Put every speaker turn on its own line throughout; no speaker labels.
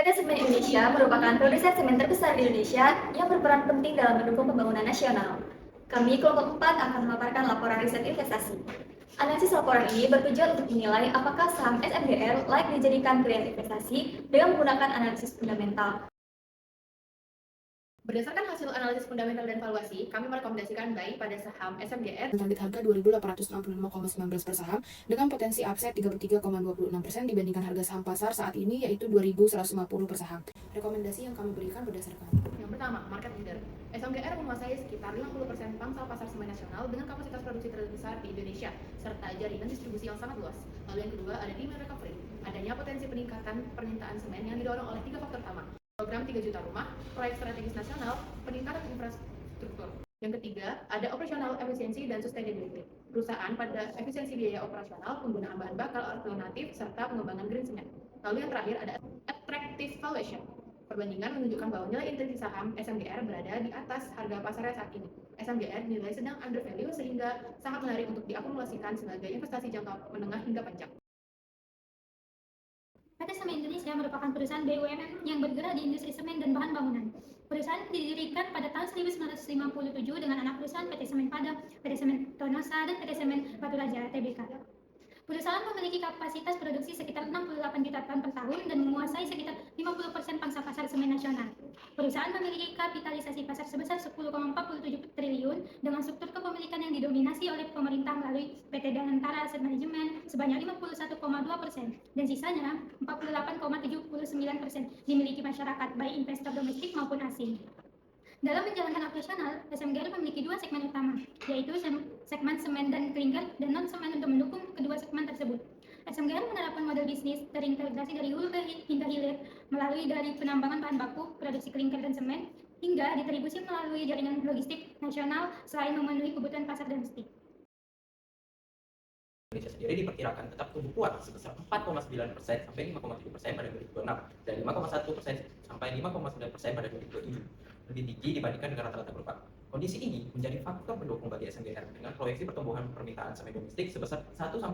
PT Semen Indonesia merupakan produsen semen terbesar di Indonesia yang berperan penting dalam mendukung pembangunan nasional. Kami, kelompok 4, akan memaparkan laporan riset investasi. Analisis laporan ini bertujuan untuk menilai apakah saham SMGR layak dijadikan pilihan investasi dengan menggunakan analisis fundamental.
Berdasarkan hasil analisis fundamental dan valuasi, kami merekomendasikan buy pada saham SMGR
target harga Rp2.865,19 per saham dengan potensi upside 33,26% dibandingkan harga saham pasar saat ini yaitu Rp2.150 per saham. Rekomendasi yang kami berikan berdasarkan
yang pertama, market leader. SMGR menguasai sekitar 50% pangsa pasar semen nasional dengan kapasitas produksi terbesar di Indonesia serta jaringan distribusi yang sangat luas. Lalu yang kedua, ada demand recovery. Adanya potensi peningkatan permintaan semen yang didorong oleh 3 faktor utama. Program 3 juta rumah, proyek strategis nasional, peningkatan infrastruktur. Yang ketiga, ada operational efficiency dan sustainability. Perusahaan pada efisiensi biaya operasional, penggunaan bahan bakar alternatif, serta pengembangan green cement. Lalu yang terakhir ada attractive valuation. Perbandingan menunjukkan bahwa nilai intrinsik saham SMGR berada di atas harga pasarnya saat ini. SMGR dinilai sedang undervalue sehingga sangat menarik untuk diakumulasikan sebagai investasi jangka menengah hingga panjang.
PT Semen Indonesia merupakan perusahaan BUMN yang bergerak di industri semen dan bahan bangunan. Perusahaan didirikan pada tahun 1957 dengan anak perusahaan PT Semen Padang, PT Semen Tonosa, dan PT Semen Batu Raja Tbk. Perusahaan memiliki kapasitas produksi sekitar 68 juta ton per tahun dan menguasai sekitar 50% pangsa pasar semen nasional. Perusahaan memiliki kapitalisasi pasar sebesar 10,47 triliun dengan struktur kepemilikan yang didominasi oleh pemerintah melalui PT Danantara Asset Management sebanyak 51,2% dan sisanya 48,79% dimiliki masyarakat baik investor domestik maupun asing. Dalam menjalankan operasional, SMGR memiliki 2 segmen utama, yaitu segmen semen dan klinker dan non-semen untuk mendukung kedua segmen tersebut. SMGR menerapkan model bisnis terintegrasi dari hulu hingga hilir melalui dari penambangan bahan baku, produksi klinker dan semen, hingga distribusi melalui jaringan logistik nasional selain memenuhi kebutuhan pasar domestik.
Indonesia sendiri diperkirakan tetap tumbuh kuat sebesar 4,9% sampai 5,7% pada 2026 dan 5,1% sampai 5,9% pada 2027, lebih tinggi dibandingkan dengan rata-rata global. Kondisi ini menjadi faktor pendukung bagi SMGR dengan proyeksi pertumbuhan permintaan semen domestik sebesar 1-2%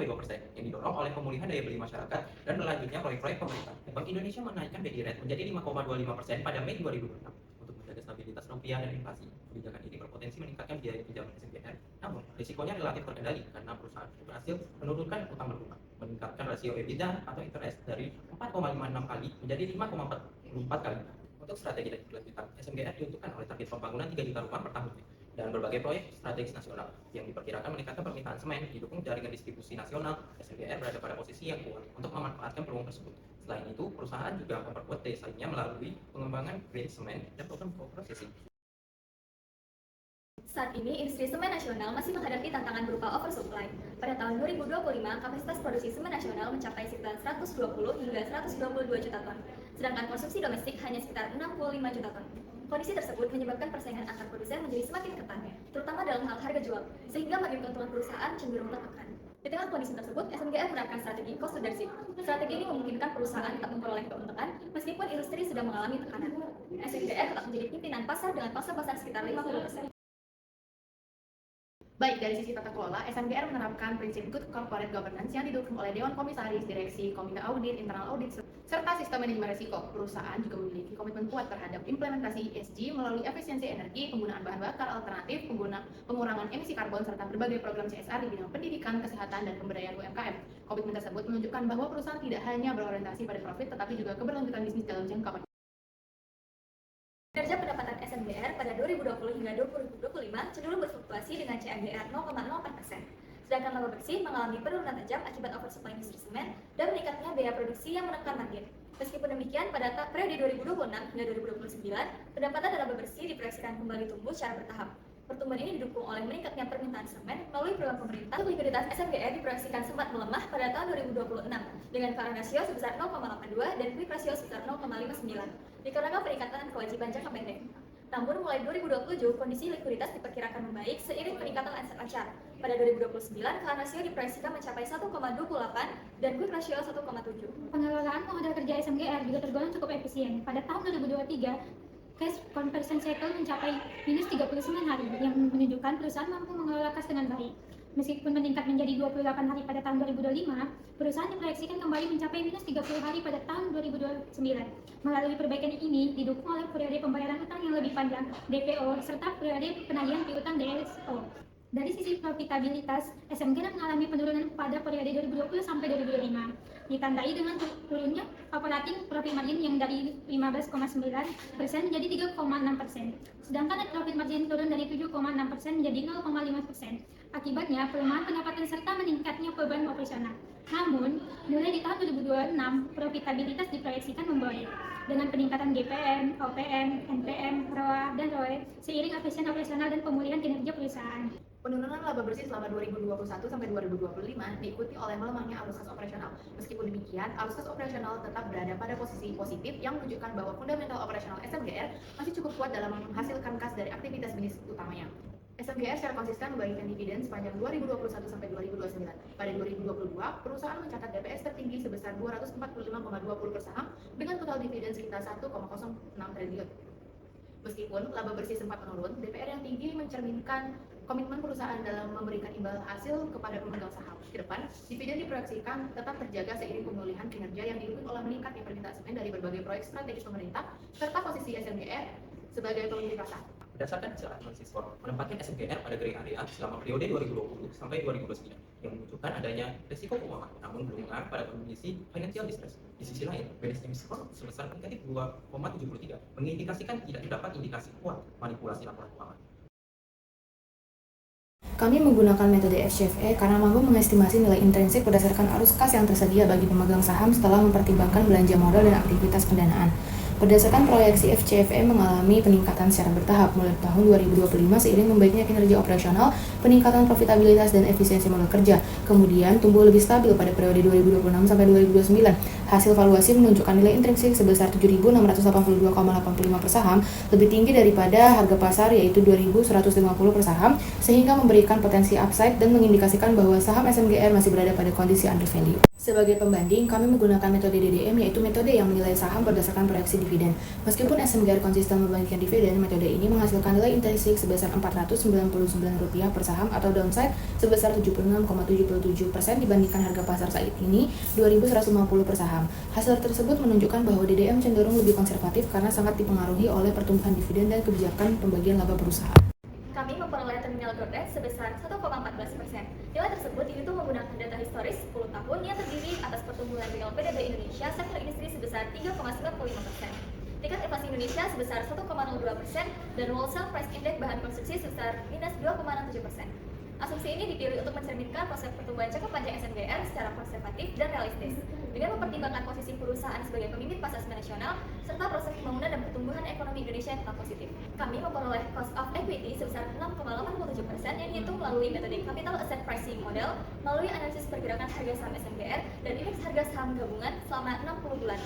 yang didorong oleh pemulihan daya beli masyarakat dan berlanjutnya proyek-proyek pemerintah. Bank Indonesia menaikkan BI rate menjadi 5,25% pada Mei 2026 untuk menjaga stabilitas rupiah dan inflasi. Kebijakan ini berpotensi meningkatkan biaya pinjaman SMGR, namun risikonya relatif terkendali karena perusahaan berhasil menurunkan utang berhutang, meningkatkan rasio EBITDA atau interest dari 4,56 kali menjadi 5,44 kali. Untuk strategi dan kelanjutan, SMGR diuntukkan oleh target pembangunan 3 juta rumah per tahunnya dan berbagai proyek strategis nasional yang diperkirakan meningkatkan permintaan semen didukung jaringan distribusi nasional. SMGR berada pada posisi yang kuat untuk memanfaatkan peluang tersebut. Selain itu, perusahaan juga memperkuat daya saingnya melalui pengembangan green cement dan program co-processing.
Saat ini, industri semen nasional masih menghadapi tantangan berupa oversupply. Pada tahun 2025, kapasitas produksi semen nasional mencapai sekitar 120 hingga 122 juta ton, sedangkan konsumsi domestik hanya sekitar 65 juta ton. Kondisi tersebut menyebabkan persaingan antar produsen menjadi semakin ketat, terutama dalam hal harga jual, sehingga margin keuntungan perusahaan cenderung tertekan. Di tengah kondisi tersebut, SMGR menerapkan strategi cost leadership. Strategi ini memungkinkan perusahaan tetap memperoleh keuntungan meskipun industri sedang mengalami tekanan. SMGR tetap menjadi pimpinan pasar dengan pangsa pasar sekitar 50%.
Baik, dari sisi tata kelola, SMGR menerapkan prinsip good corporate governance yang didukung oleh Dewan Komisaris, Direksi, Komite Audit, Internal Audit, serta sistem manajemen risiko. Perusahaan juga memiliki komitmen kuat terhadap implementasi ESG melalui efisiensi energi, penggunaan bahan bakar alternatif, pengurangan emisi karbon, serta berbagai program CSR di bidang pendidikan, kesehatan, dan pemberdayaan UMKM. Komitmen tersebut menunjukkan bahwa perusahaan tidak hanya berorientasi pada profit, tetapi juga keberlanjutan bisnis dalam jangka panjang.
Kinerja pendapatan SMGR pada 2020 hingga 2025 cenderung berfluktuasi dengan CAGR 0,04%. Sedangkan laba bersih mengalami penurunan tajam akibat oversupply industri semen dan meningkatnya biaya produksi yang menekan margin. Meskipun demikian, pada periode 2026 hingga 2029, pendapatan dan laba bersih diproyeksikan kembali tumbuh secara bertahap. Pertumbuhan ini didukung oleh meningkatnya permintaan semen melalui program pemerintah. Likuiditas SMGR diproyeksikan sempat melemah pada tahun 2026 dengan current ratio sebesar 0,82 dan quick ratio sebesar 0,59 dikarenakan peningkatan kewajiban jangka pendek. Namun mulai 2027 kondisi likuiditas diperkirakan membaik seiring peningkatan aset lancar. Pada 2029 current ratio diproyeksikan mencapai 1,28 dan quick ratio 1,7.
Pengelolaan modal kerja SMGR juga tergolong cukup efisien. Pada tahun 2023 cash conversion cycle mencapai minus 39 hari yang menunjukkan perusahaan mampu mengelola kas dengan baik. Meskipun meningkat menjadi 28 hari pada tahun 2025, perusahaan diproyeksikan kembali mencapai minus 30 hari pada tahun 2029. Melalui perbaikan ini didukung oleh periode pembayaran utang yang lebih panjang (DPO) serta periode penagihan piutang DSO. Dari sisi profitabilitas, SMGR mengalami penurunan pada periode 2020 sampai 2025, ditandai dengan turunnya operating profit margin yang dari 15,9% menjadi 3,6%, sedangkan net profit margin turun dari 7,6% menjadi 0,5%. Akibatnya, pelemahan pendapatan serta meningkatnya beban operasional. Namun, mulai di tahun 2026, profitabilitas diproyeksikan membaik dengan peningkatan GPM, OPM, NPM, ROA, dan ROE seiring efisien operasional dan pemulihan kinerja perusahaan.
Penurunan laba bersih selama 2021 sampai 2025 diikuti oleh melemahnya arus kas operasional. Meskipun demikian, arus kas operasional tetap berada pada posisi positif yang menunjukkan bahwa fundamental operasional SMGR masih cukup kuat dalam menghasilkan kas dari aktivitas bisnis utamanya. SMGR secara konsisten membagikan dividen sepanjang 2021 sampai 2029. Pada 2022, perusahaan mencatat DPS tertinggi sebesar 245,20 per saham dengan total dividen sekitar 1,06 triliun. Meskipun laba bersih sempat menurun, DPR yang tinggi mencerminkan komitmen perusahaan dalam memberikan imbal hasil kepada pemegang saham. Ke depan, dividen diproyeksikan tetap terjaga seiring pemulihan kinerja yang didukung oleh meningkatnya permintaan semen dari berbagai proyek strategis pemerintah serta posisi SMGR sebagai pemilik pasar.
Berdasarkan hasil analisis skor, menempatkan SMGR pada gray area selama periode 2020 sampai 2029 yang menunjukkan adanya risiko keuangan, namun belum mengarah pada kondisi financial distress. Di sisi lain, balance skor sebesar negatif 2,73 mengindikasikan tidak terdapat indikasi kuat manipulasi laporan keuangan.
Kami menggunakan metode FCFE karena mampu mengestimasi nilai intrinsik berdasarkan arus kas yang tersedia bagi pemegang saham setelah mempertimbangkan belanja modal dan aktivitas pendanaan. Berdasarkan proyeksi FCFE mengalami peningkatan secara bertahap mulai tahun 2025 seiring membaiknya kinerja operasional, peningkatan profitabilitas dan efisiensi modal kerja, kemudian tumbuh lebih stabil pada periode 2026 sampai 2029. Hasil valuasi menunjukkan nilai intrinsik sebesar 7.682,85 per saham, lebih tinggi daripada harga pasar yaitu 2.150 per saham, sehingga memberikan potensi upside dan mengindikasikan bahwa saham SMGR masih berada pada kondisi undervalue. Sebagai pembanding, kami menggunakan metode DDM, yaitu metode yang menilai saham berdasarkan proyeksi dividen. Meskipun SMGR konsisten membagikan dividen, metode ini menghasilkan nilai intrinsik sebesar Rp499 per saham atau downside sebesar 76,77% dibandingkan harga pasar saat ini Rp2.150 per saham. Hasil tersebut menunjukkan bahwa DDM cenderung lebih konservatif karena sangat dipengaruhi oleh pertumbuhan dividen dan kebijakan pembagian laba perusahaan.
Kami memperoleh terminal growth rate sebesar 1,14%. Nilai tersebut dihitung menggunakan data historis 10 tahun yang terdiri atas pertumbuhan real PDB Indonesia sektor industri sebesar 3,95%. Tingkat inflasi Indonesia sebesar 1,02% dan wholesale price index bahan konstruksi sebesar minus 2,67%. Asumsi ini dipilih untuk mencerminkan proses pertumbuhan jangka panjang SMGR secara konservatif dan realistis, dengan mempertimbangkan posisi perusahaan sebagai pemimpin pasar semen nasional, serta proses pembangunan dan pertumbuhan ekonomi Indonesia yang tetap positif. Kami memperoleh cost of equity sebesar 6,87% yang dihitung melalui metode capital asset pricing model, melalui analisis pergerakan harga saham SMGR dan indeks harga saham gabungan selama 60 bulan.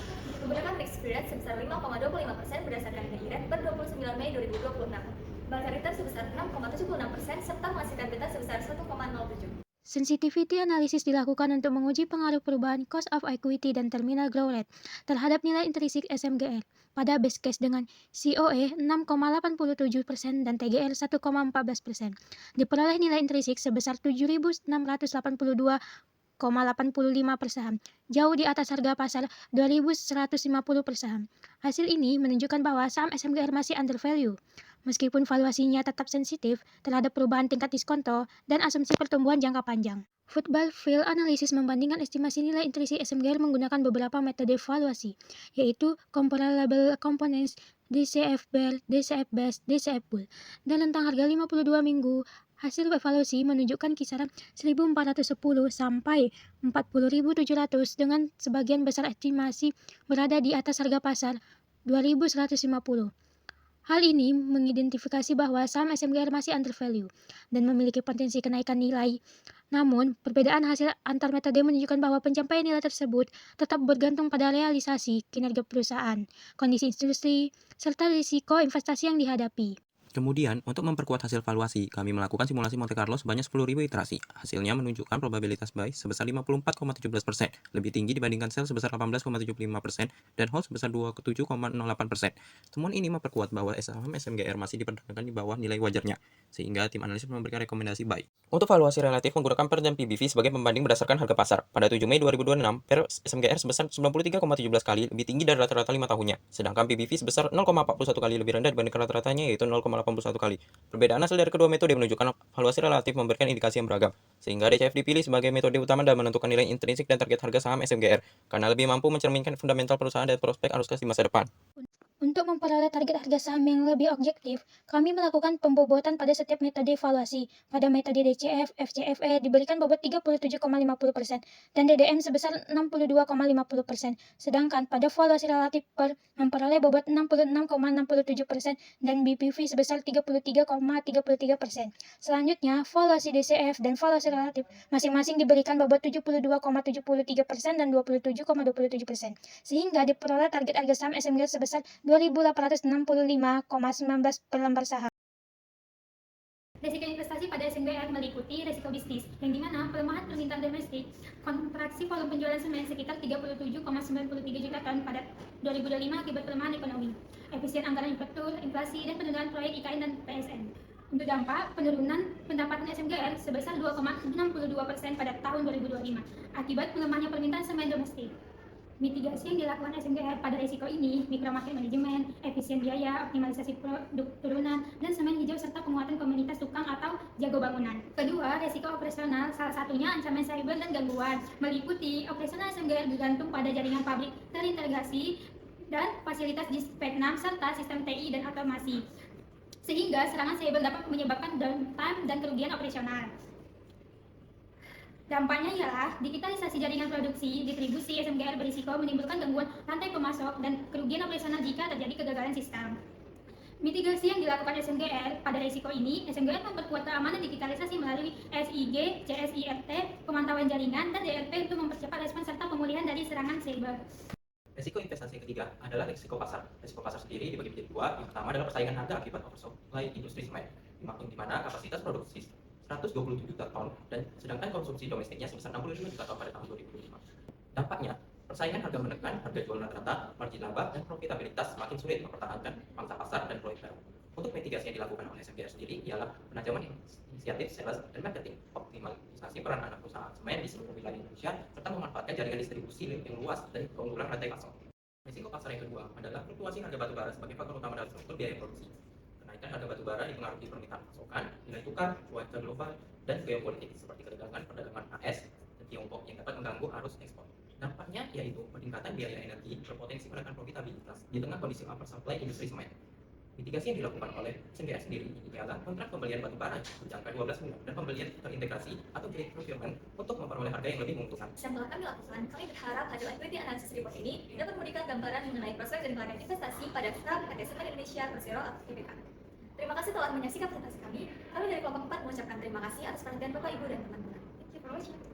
Menggunakan fixed period sebesar 5,25% berdasarkan KIRET per 29 Mei 2026. Market return sebesar 6,76% serta menghasilkan beta sebesar 1,07.
Sensitivity analysis dilakukan untuk menguji pengaruh perubahan cost of equity dan terminal growth rate terhadap nilai intrinsik SMGR pada base case dengan COE 6,87% dan TGR 1,14%. Diperoleh nilai intrinsik sebesar 7.682,85 per saham, jauh di atas harga pasar 2.150 per saham. Hasil ini menunjukkan bahwa saham SMGR masih undervalue, meskipun valuasinya tetap sensitif terhadap perubahan tingkat diskonto dan asumsi pertumbuhan jangka panjang. Football Field Analysis membandingkan estimasi nilai intrinsik SMGR menggunakan beberapa metode valuasi, yaitu Comparable Components, DCF Bear, DCF Base, DCF Bull, dan rentang harga 52 minggu. Hasil evaluasi menunjukkan kisaran 1.410 sampai 40.700 dengan sebagian besar estimasi berada di atas harga pasar 2.150. Hal ini mengidentifikasi bahwa saham SMGR masih undervalue dan memiliki potensi kenaikan nilai. Namun, perbedaan hasil antar metode menunjukkan bahwa pencapaian nilai tersebut tetap bergantung pada realisasi kinerja perusahaan, kondisi industri, serta risiko investasi yang dihadapi.
Kemudian, untuk memperkuat hasil valuasi, kami melakukan simulasi Monte Carlo sebanyak 10.000 iterasi. Hasilnya menunjukkan probabilitas buy sebesar 54,17%, lebih tinggi dibandingkan sell sebesar 18,75% dan hold sebesar 27,08%. Temuan ini memperkuat bahwa saham SMGR masih diperdagangkan di bawah nilai wajarnya, sehingga tim analisis memberikan rekomendasi buy. Untuk valuasi relatif menggunakan PER dan PBV sebagai pembanding berdasarkan harga pasar. Pada 7 Mei 2026, PER SMGR sebesar 93,17 kali lebih tinggi dari rata-rata 5 tahunnya, sedangkan PBV sebesar 0,41 kali lebih rendah dibandingkan rata-ratanya yaitu 0,81 kali. Perbedaan hasil dari kedua metode menunjukkan valuasi relatif memberikan indikasi yang beragam, sehingga DCF dipilih sebagai metode utama dalam menentukan nilai intrinsik dan target harga saham SMGR, karena lebih mampu mencerminkan fundamental perusahaan dan prospek arus kas di masa depan.
Untuk memperoleh target harga saham yang lebih objektif, kami melakukan pembobotan pada setiap metode evaluasi. Pada metode DCF, FCFE diberikan bobot 37,50% dan DDM sebesar 62,50%. Sedangkan pada valuasi relatif PER memperoleh bobot 66,67% dan BPV sebesar 33,33%. Selanjutnya, valuasi DCF dan valuasi relatif masing-masing diberikan bobot 72,73% dan 27,27%. Sehingga diperoleh target harga saham SMGR sebesar 2.865,19 per lembar saham. Risiko investasi pada SMGR meliputi risiko bisnis, yang dimana pelemahan permintaan domestik, kontraksi volume penjualan semen sekitar 37,93 juta ton pada 2025 akibat pelemahan ekonomi, efisien anggaran inflasi, dan penundaan proyek IKN dan PSN. Untuk dampak, penurunan pendapatan SMGR sebesar 2,62% pada tahun 2025 akibat melemahnya permintaan semen domestik. Mitigasi yang dilakukan SMGR pada risiko ini, mikro market manajemen, efisien biaya, optimalisasi produk turunan, dan semen hijau serta penguatan komunitas tukang atau jago bangunan. Kedua, risiko operasional, salah satunya ancaman cyber dan gangguan, meliputi operasional SMGR bergantung pada jaringan pabrik terintegrasi dan fasilitas di Vietnam serta sistem TI dan otomasi, sehingga serangan cyber dapat menyebabkan downtime dan kerugian operasional. Dampaknya ialah digitalisasi jaringan produksi, distribusi SMGR berisiko menimbulkan gangguan rantai pemasok dan kerugian operasional jika terjadi kegagalan sistem. Mitigasi yang dilakukan SMGR pada risiko ini, SMGR memperkuat keamanan digitalisasi melalui SIG, CSIRT, pemantauan jaringan, dan DRP untuk mempercepat respons serta pemulihan dari serangan cyber.
Risiko investasi yang ketiga adalah risiko pasar. Risiko pasar sendiri dibagi menjadi dua. Yang pertama adalah persaingan harga akibat oversupply industri semen, di mana kapasitas produksi 127 juta ton dan sedangkan konsumsi domestiknya sebesar 65 juta ton pada tahun 2005. Dampaknya, persaingan harga menekan harga jual rata-rata, margin laba, dan profitabilitas semakin sulit mempertahankan pangsa pasar dan proyek baru. Untuk mitigasi yang dilakukan oleh SMGR sendiri ialah penajaman inisiatif sales dan marketing, optimalisasi peran anak usaha semen di seluruh wilayah Indonesia, serta memanfaatkan jaringan distribusi yang luas dan keunggulan rantai pasok. Risiko pasar yang kedua adalah fluktuasi harga batubara sebagai faktor utama dalam struktur biaya produksi. Kenaikan harga batubara dipengaruhi permintaan pasokan, nilai tukar, cuaca global, dan geopolitik seperti ketegangan perdagangan AS dan Tiongkok yang dapat mengganggu arus ekspor. Dampaknya yaitu peningkatan biaya energi berpotensi menekan profitabilitas di tengah kondisi oversupply industri semen. Mitigasi yang dilakukan oleh SMGR sendiri ialah kontrak pembelian batubara berjangka 12 bulan dan pembelian terintegrasi atau direct procurement untuk memperoleh harga yang lebih menguntungkan.
Setelah kami lakukan, kami berharap hasil equity analysis report ini dapat memberikan gambaran mengenai prospek dan kelayakan investasi pada saham PT Semen Indonesia Persero atau TBK. Terima kasih telah menyaksikan presentasi kami. Kami dari kelompok 4 mengucapkan terima kasih atas perhatian Bapak, Ibu, dan teman-teman. Thank you for watching.